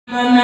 चिंता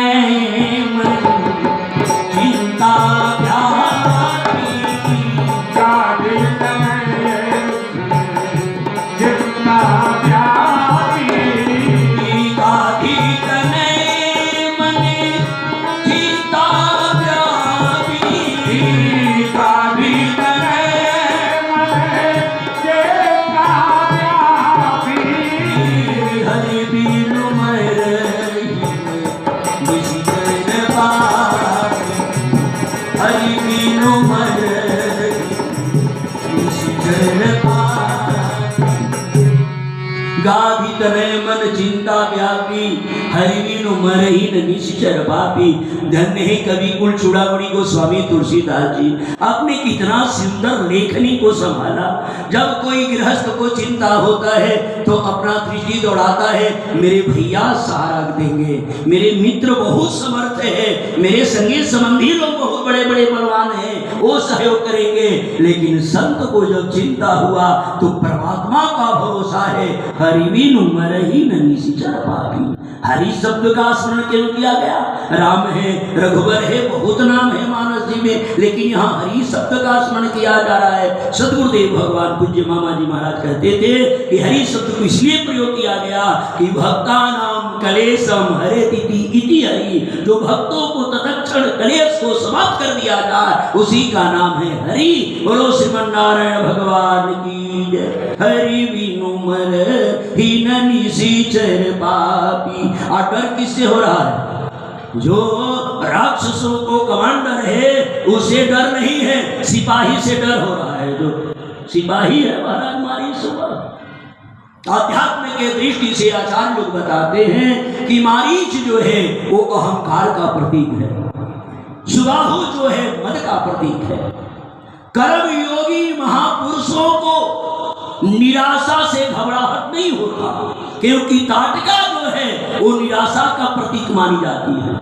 मन चिंता व्यापी हरिवीनु मरहीन निश्चर पापी। धन्य है कवि कुल चूड़ामणि गोस्वामी तुलसीदास जी। आपने कितना सुंदर लेखनी को संभाला। जब कोई गृहस्थ को चिंता होता है तो अपना दृष्टि दौड़ाता है, मेरे भैया सहारा देंगे, मेरे मित्र बहुत समर्थ है, मेरे संगी संबंधी लोग बहुत बड़े बड़े बलवान हैं, वो सहयोग करेंगे। लेकिन संत को जब चिंता हुआ तो परमात्मा का भरोसा है, हरिवीनु मरहीन निश्चर पापी। हरि शब्द का स्मरण क्यों किया गया? राम है, रघुवर है, बहुत नाम है मानस जी में, लेकिन यहाँ हरि शब्द का स्मरण किया जा रहा है। सदगुरुदेव भगवान पूज्य मामा जी महाराज कहते थे कि हरि शब्द को इसलिए प्रयोग किया गया कि भक्ता नाम कलेशम हरेति इति हरि। जो भक्तों को तत्क्षण कलेश को समाप्त कर दिया जाए उसी का नाम है हरि। बोलो श्रीमन नारायण भगवान की जय। हरि बिनु मरहीन निश्चर पापी। और डर किससे हो रहा है? जो राक्षसों को कमांडर है उसे डर नहीं है, सिपाही से डर हो रहा है। जो सिपाही है महाराज मारी सुबह। अध्यात्म के दृष्टि से आचार्य लोग बताते हैं कि मारीच जो है वो अहंकार का प्रतीक है, सुबाहु जो है मद का प्रतीक है। कर्म योगी महापुरुषों को निराशा से घबराहट नहीं होता, क्योंकि ताटका जो है वो निराशा का प्रतीक मानी जाती है।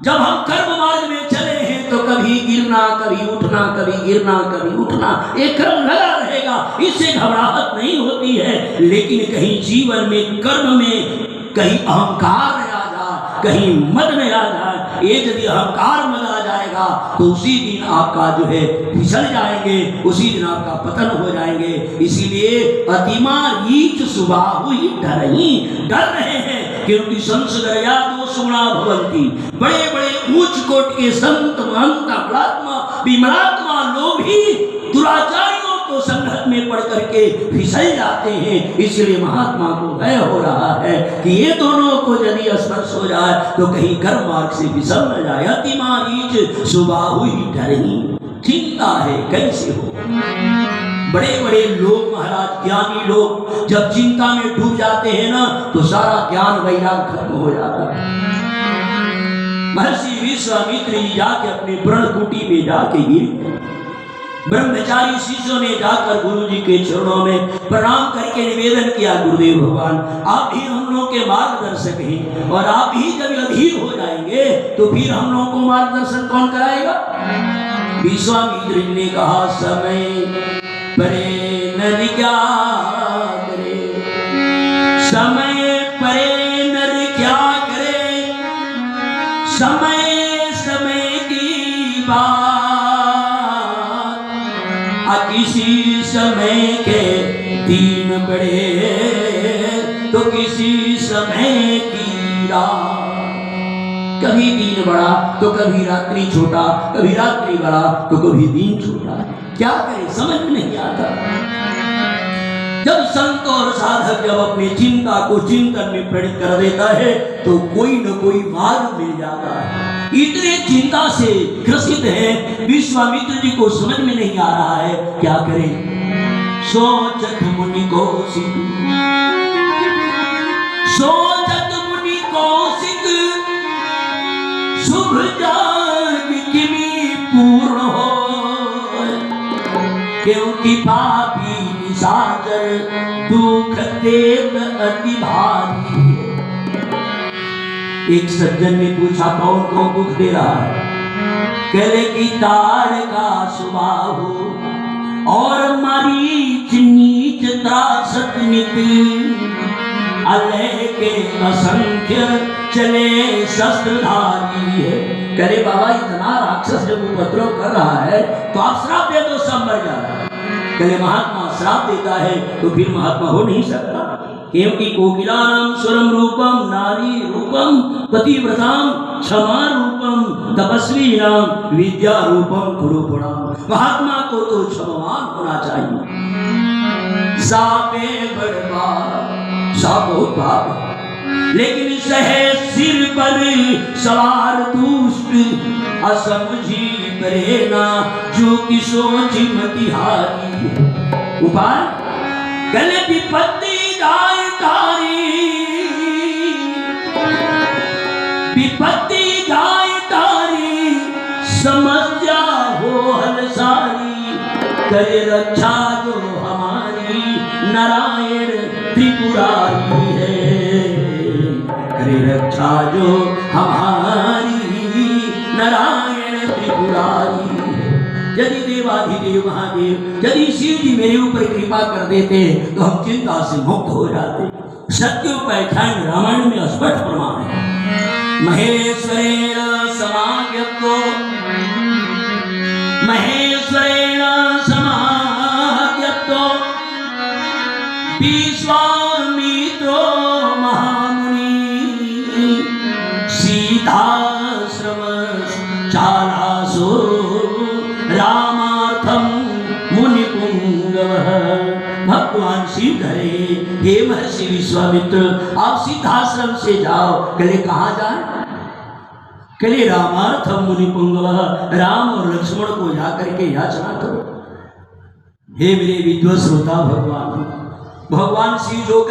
जब हम कर्म मार्ग में चले हैं तो कभी गिरना, कभी उठना, कभी गिरना, कभी उठना, एक क्रम लगा रहेगा, इससे घबराहट नहीं होती है। लेकिन कहीं जीवन में कर्म में कहीं अहंकार में आ जाए, कहीं मद में आ जाए, ये यदि अहंकार मद आ जाएगा तो उसी दिन आपका जो है फिसल जाएंगे, उसी दिन आपका पतन हो जाएंगे। इसीलिए अतिमा रीच सुबाहु ही डर रहे हैं, क्योंकि संसदया दोषुणा भवंती। बड़े बड़े उच्च कोट के संत महंत अमलात्मा विमलात्मा लोग ही दुराचारियों को संघर्ष में पड़ करके फिसल जाते हैं। इसलिए महात्मा को भय हो रहा है कि ये दोनों को यदि स्पर्श हो जाए तो कहीं कर्म मार्ग से फिसल न जाए। अतिमारीच सुबाहु ही डरही। चिंता है कैसे हो। बड़े बड़े लोग महाराज ज्ञानी लोग जब चिंता में डूब जाते हैं ना तो सारा ज्ञान वैराग्य खत्म हो जाता है। महर्षि विश्वामित्र जी जाके अपने व्रण कुटी में जाके गिर, ब्रह्मचारी शिष्यों ने जाकर गुरु जी के चरणों में प्रणाम करके निवेदन किया, गुरुदेव भगवान आप ही हम लोग के मार्गदर्शक हैं, और आप ही जब अधीर हो जाएंगे तो फिर हम लोगों को मार्गदर्शन कौन कराएगा? विश्वामित्र जी ने कहा समय परे नर क्या करे, समय परे नर क्या करे, समय समय की बात किसी समय के दिन बड़े तो किसी समय की रात। कभी दिन बड़ा तो कभी रात्रि छोटा, कभी रात्रि बड़ा तो कभी दिन छोटा। क्या करे समझ में नहीं आता। जब संत और साधक जब अपनी चिंता को चिंतन में प्रेरित कर देता है तो कोई न कोई मार्ग मिल जाता है। इतने चिंता से ग्रसित है, विश्वामित्र जी को समझ में नहीं आ रहा है क्या करें। सोचत मुनि कौशिक, सोचत मुनि कौशिक, शुभ जाग किमी पूर्ण हो, क्योंकि पापी निशाचर दुख देत अति भारी। एक सज्जन ने पूछा कौन कौन दुख दे रहा है? कहले कि ताड़ का सुबाहु और मरीच नीच त्रासत नित, अल्लाह के असंख्य चले शस्त्रधारी है। करे बाबा इतना राक्षस जब उपद्रव कर रहा है तो आप श्राप दे दो, सब मर जा रहा है। कले महात्मा श्राप देता है तो फिर महात्मा हो नहीं सकता, क्योंकि कोकिलानां स्वरम रूपम नारी रूपम पतिव्रतां क्षमा रूपम तपस्वीनां विद्या रूपम कुरूपणाम। महात्मा को तो क्षमावान होना चाहिए। सापे बड़वा साप बहुत पाप है, लेकिन सहे सिर पर सवार दुष्ट असमझी करेना जो कि सोच मतिहारी। उपाय गले विपत्ति जाए तारी, विपत्ति जाए तारी समस्या हो हल सारी। करे रक्षा जो हमारी नारायण त्रिपुरारी है, करे रक्षा जो हमारी नारायण त्रिपुरारी है। यदि देवाधिदेव महादेव यदि शिव जी मेरे ऊपर कृपा कर देते तो हम चिंता से मुक्त हो जाते। सत्योपाख्यान रामायण में स्पष्ट प्रमाण है। महेश्वरेण समागतो महेश्वरेण समागतो विश्वामित्रो महामुनि सीताश्रम चालासो रामार्थम मुनिपुंगवः। भगवान शिव करे हे महर्षि विश्वामित्र आप सीताश्रम से जाओ। कले कहाँ जाए? कले रामार्थम मुनिपुंगवः, राम और लक्ष्मण को जाकर के याचना करो। हे मेरे विद्वत श्रोता भगवान शिव जो